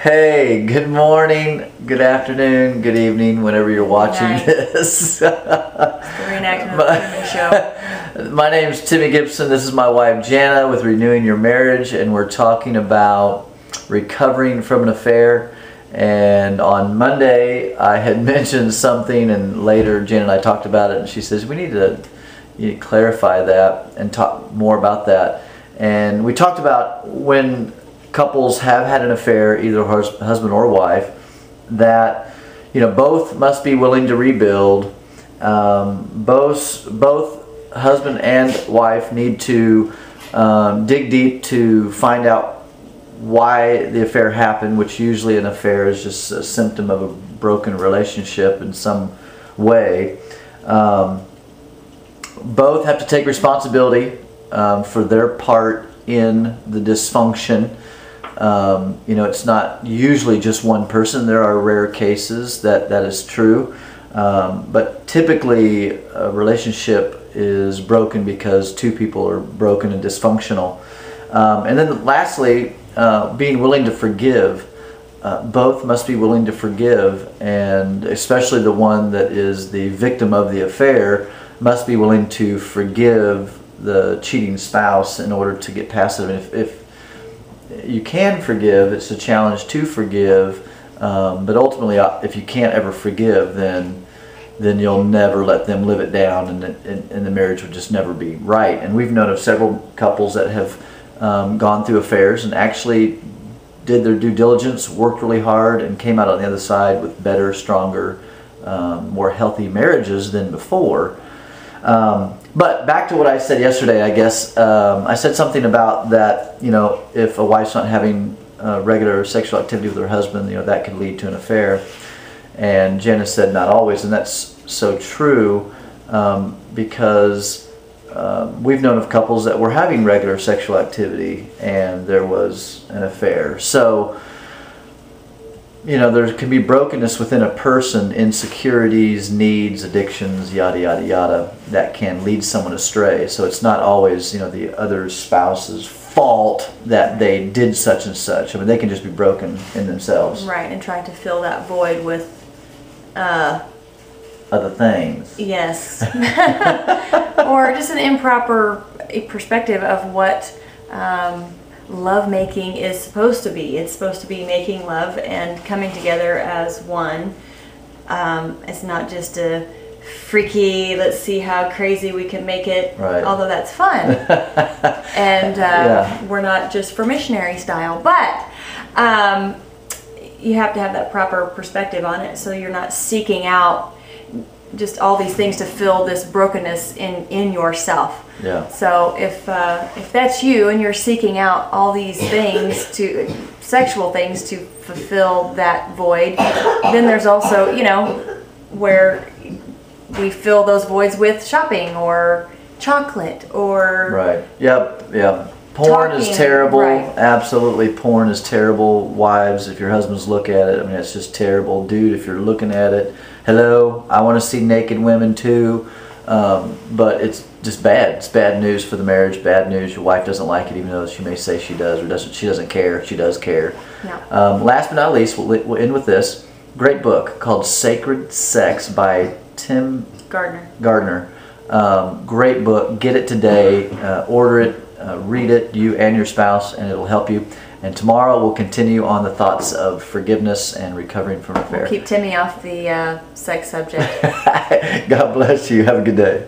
Hey, good morning, good afternoon, good evening, whenever you're watching this. The reenactment of the Timmy show. My name's Timmy Gibson. This is my wife Jana with Renewing Your Marriage, and we're talking about recovering from an affair. And on Monday, I had mentioned something, and later Jana and I talked about it, and she says we need to clarify that and talk more about that. And we talked about when couples have had an affair, either husband or wife, that both must be willing to rebuild. Both husband and wife need to dig deep to find out why the affair happened, which usually an affair is just a symptom of a broken relationship in some way. Both have to take responsibility for their part in the dysfunction. It's not usually just one person. There are rare cases that is true, but typically a relationship is broken because two people are broken and dysfunctional. And then lastly, being willing to forgive. Both must be willing to forgive, and especially the one that is the victim of the affair must be willing to forgive the cheating spouse in order to get past it. And if you can forgive, it's a challenge to forgive, but ultimately if you can't ever forgive, then you'll never let them live it down, and the marriage would just never be right. And we've known of several couples that have gone through affairs and actually did their due diligence, worked really hard, and came out on the other side with better, stronger, more healthy marriages than before. But back to what I said yesterday, I guess. I said something about that, if a wife's not having regular sexual activity with her husband, that could lead to an affair. And Jenna said not always, and that's so true, because we've known of couples that were having regular sexual activity and there was an affair. So, there can be brokenness within a person, insecurities, needs, addictions, yada, yada, yada, that can lead someone astray. So it's not always, the other spouse's fault that they did such and such. I mean, they can just be broken in themselves. Right, and trying to fill that void with other things. Yes. Or just an improper perspective of what love making is supposed to be. It's supposed to be making love and coming together as one. It's not just a freaky, let's see how crazy we can make it, right, although that's fun. And we're not just for missionary style, but you have to have that proper perspective on it, so you're not seeking out just all these things to fill this brokenness in yourself. Yeah. So if that's you and you're seeking out all these things, sexual things to fulfill that void, then there's also, where we fill those voids with shopping or chocolate or... Right. Yep. Yeah. Porn is terrible. Right. Absolutely, porn is terrible. Wives, if your husbands look at it, I mean, it's just terrible. Dude, if you're looking at it, hello, I want to see naked women too. But it's just bad. It's bad news for the marriage. Bad news. Your wife doesn't like it, even though she may say she does or doesn't. She doesn't care. She does care. No. Last but not least, we'll end with this great book called Sacred Sex by Tim Gardner. Great book. Get it today. Order it. Read it, you and your spouse, and it'll help you. And tomorrow we'll continue on the thoughts of forgiveness and recovering from an affair. We'll keep Timmy off the sex subject. God bless you. Have a good day.